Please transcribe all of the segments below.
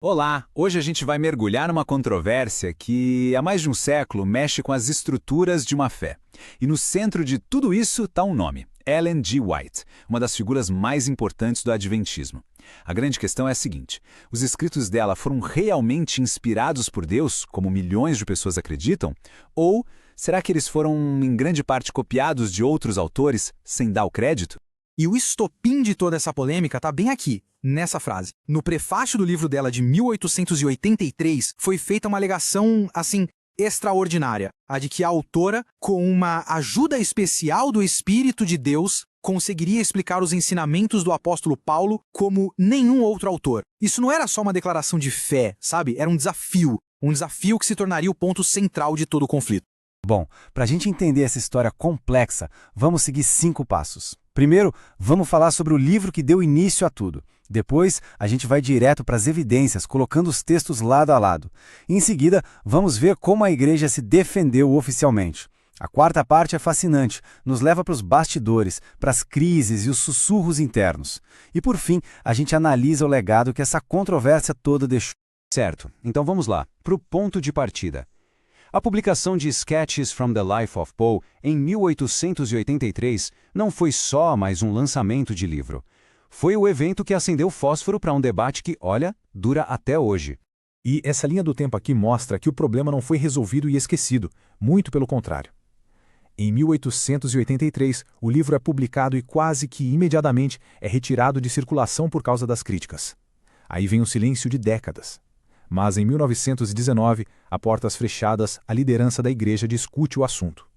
Olá! Hoje a gente vai mergulhar numa controvérsia que, há mais de um século, mexe com as estruturas de uma fé. E no centro de tudo isso está um nome: Ellen G. White, uma das figuras mais importantes do Adventismo. A grande questão é a seguinte: os escritos dela foram realmente inspirados por Deus, como milhões de pessoas acreditam? Ou será que eles foram, em grande parte, copiados de outros autores, sem dar o crédito? E o estopim de toda essa polêmica está bem aqui, nessa frase. No prefácio do livro dela de 1883, foi feita uma alegação, assim, extraordinária. A de que a autora, com uma ajuda especial do Espírito de Deus, conseguiria explicar os ensinamentos do apóstolo Paulo como nenhum outro autor. Isso não era só uma declaração de fé, sabe? Era um desafio. Um desafio que se tornaria o ponto central de todo o conflito. Bom, para a gente entender essa história complexa, vamos seguir 5 passos. Primeiro, vamos falar sobre o livro que deu início a tudo. Depois, a gente vai direto para as evidências, colocando os textos lado a lado. Em seguida, vamos ver como a igreja se defendeu oficialmente. A quarta parte é fascinante, nos leva para os bastidores, para as crises e os sussurros internos. E por fim, a gente analisa o legado que essa controvérsia toda deixou. Certo, então vamos lá, para o ponto de partida. A publicação de Sketches from the Life of Poe em 1883 não foi só mais um lançamento de livro. Foi o evento que acendeu fósforo para um debate que, olha, dura até hoje. E essa linha do tempo aqui mostra que o problema não foi resolvido e esquecido, muito pelo contrário. Em 1883, o livro é publicado e quase que imediatamente é retirado de circulação por causa das críticas. Aí vem um silêncio de décadas. Mas em 1919, a portas fechadas, a liderança da igreja discute o assunto.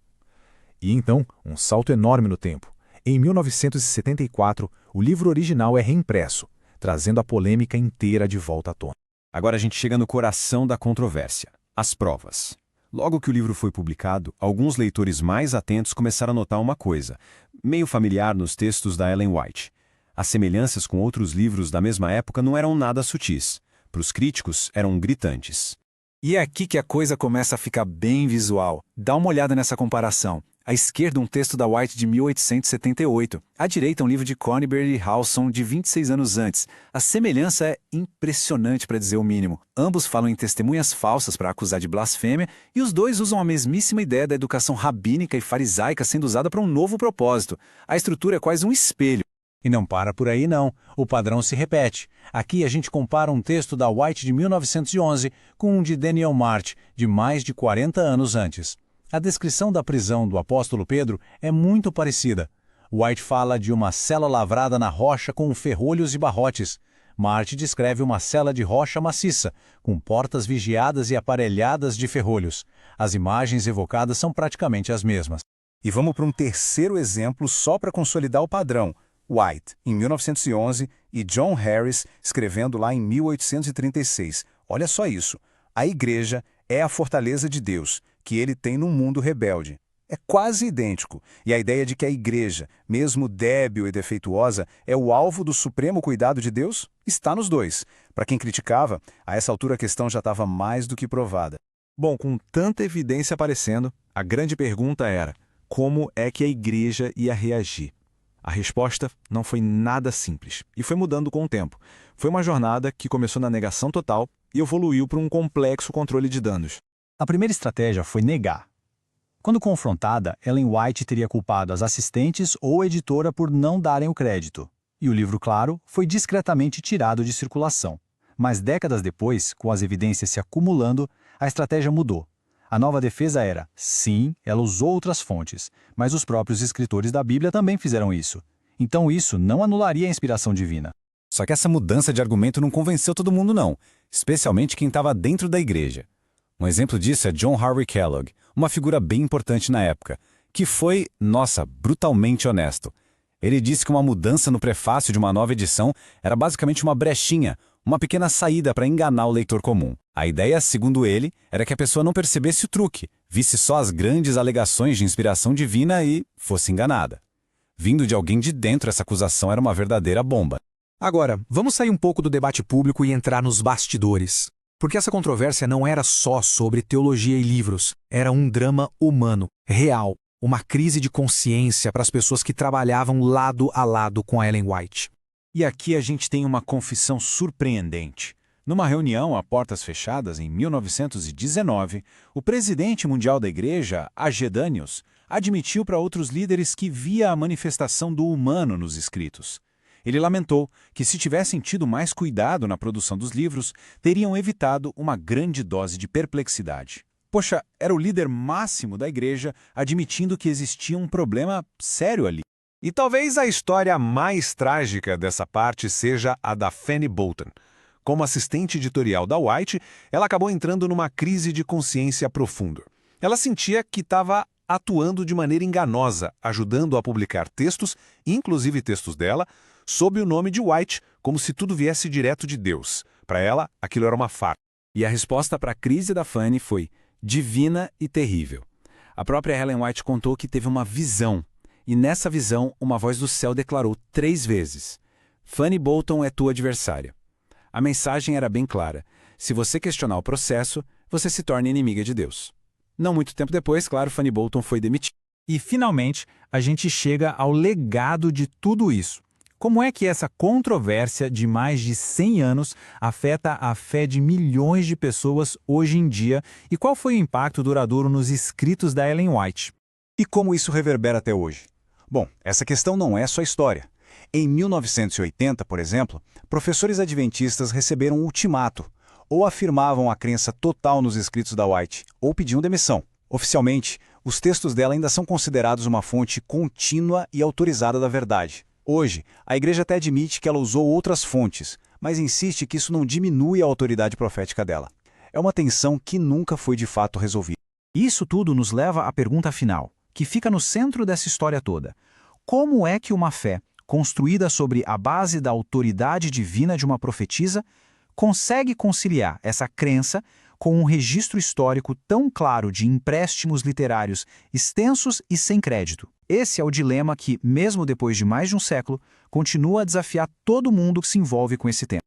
E então, um salto enorme no tempo. Em 1974, o livro original é reimpresso, trazendo a polêmica inteira de volta à tona. Agora a gente chega no coração da controvérsia: as provas. Logo que o livro foi publicado, alguns leitores mais atentos começaram a notar uma coisa, meio familiar nos textos da Ellen White. As semelhanças com outros livros da mesma época não eram nada sutis. Para os críticos, eram gritantes. E é aqui que a coisa começa a ficar bem visual. Dá uma olhada nessa comparação. À esquerda, um texto da White de 1878. À direita, um livro de Cornbury e Howson de 26 anos antes. A semelhança é impressionante, para dizer o mínimo. Ambos falam em testemunhas falsas para acusar de blasfêmia, e os dois usam a mesmíssima ideia da educação rabínica e farisaica sendo usada para um novo propósito. A estrutura é quase um espelho. E não para por aí não, o padrão se repete. Aqui a gente compara um texto da White de 1911 com um de Daniel March, de mais de 40 anos antes. A descrição da prisão do apóstolo Pedro é muito parecida. White fala de uma cela lavrada na rocha com ferrolhos e barrotes. March descreve uma cela de rocha maciça, com portas vigiadas e aparelhadas de ferrolhos. As imagens evocadas são praticamente as mesmas. E vamos para um terceiro exemplo só para consolidar o padrão. White, em 1911, e John Harris, escrevendo lá em 1836. Olha só isso. A igreja é a fortaleza de Deus, que ele tem num mundo rebelde. É quase idêntico. E a ideia de que a igreja, mesmo débil e defeituosa, é o alvo do supremo cuidado de Deus, está nos dois. Para quem criticava, a essa altura a questão já estava mais do que provada. Bom, com tanta evidência aparecendo, a grande pergunta era: como é que a igreja ia reagir? A resposta não foi nada simples e foi mudando com o tempo. Foi uma jornada que começou na negação total e evoluiu para um complexo controle de danos. A primeira estratégia foi negar. Quando confrontada, Ellen White teria culpado as assistentes ou a editora por não darem o crédito. E o livro, claro, foi discretamente tirado de circulação. Mas décadas depois, com as evidências se acumulando, a estratégia mudou. A nova defesa era, sim, ela usou outras fontes, mas os próprios escritores da Bíblia também fizeram isso. Então isso não anularia a inspiração divina. Só que essa mudança de argumento não convenceu todo mundo não, especialmente quem estava dentro da igreja. Um exemplo disso é John Harvey Kellogg, uma figura bem importante na época, que foi, brutalmente honesto. Ele disse que uma mudança no prefácio de uma nova edição era basicamente uma brechinha, uma pequena saída para enganar o leitor comum. A ideia, segundo ele, era que a pessoa não percebesse o truque, visse só as grandes alegações de inspiração divina e fosse enganada. Vindo de alguém de dentro, essa acusação era uma verdadeira bomba. Agora, vamos sair um pouco do debate público e entrar nos bastidores. Porque essa controvérsia não era só sobre teologia e livros. Era um drama humano, real. Uma crise de consciência para as pessoas que trabalhavam lado a lado com a Ellen White. E aqui a gente tem uma confissão surpreendente. Numa reunião a portas fechadas em 1919, o presidente mundial da Igreja, A.G. Daniels, admitiu para outros líderes que via a manifestação do humano nos escritos. Ele lamentou que, se tivessem tido mais cuidado na produção dos livros, teriam evitado uma grande dose de perplexidade. Poxa, era o líder máximo da Igreja admitindo que existia um problema sério ali. E talvez a história mais trágica dessa parte seja a da Fanny Bolton. Como assistente editorial da White, ela acabou entrando numa crise de consciência profunda. Ela sentia que estava atuando de maneira enganosa, ajudando a publicar textos, inclusive textos dela, sob o nome de White, como se tudo viesse direto de Deus. Para ela, aquilo era uma farsa. E a resposta para a crise da Fanny foi divina e terrível. A própria Ellen White contou que teve uma visão, e nessa visão uma voz do céu declarou 3 vezes: Fanny Bolton é tua adversária. A mensagem era bem clara: se você questionar o processo, você se torna inimiga de Deus. Não muito tempo depois, claro, Fanny Bolton foi demitida. E, finalmente, a gente chega ao legado de tudo isso. Como é que essa controvérsia de mais de 100 anos afeta a fé de milhões de pessoas hoje em dia e qual foi o impacto duradouro nos escritos da Ellen White? E como isso reverbera até hoje? Bom, essa questão não é só história. Em 1980, por exemplo, professores adventistas receberam um ultimato. Ou afirmavam a crença total nos escritos da White, ou pediam demissão. Oficialmente, os textos dela ainda são considerados uma fonte contínua e autorizada da verdade. Hoje, a Igreja até admite que ela usou outras fontes, mas insiste que isso não diminui a autoridade profética dela. É uma tensão que nunca foi de fato resolvida. Isso tudo nos leva à pergunta final, que fica no centro dessa história toda. Como é que uma fé, construída sobre a base da autoridade divina de uma profetisa, consegue conciliar essa crença com um registro histórico tão claro de empréstimos literários extensos e sem crédito? Esse é o dilema que, mesmo depois de mais de um século, continua a desafiar todo mundo que se envolve com esse tema.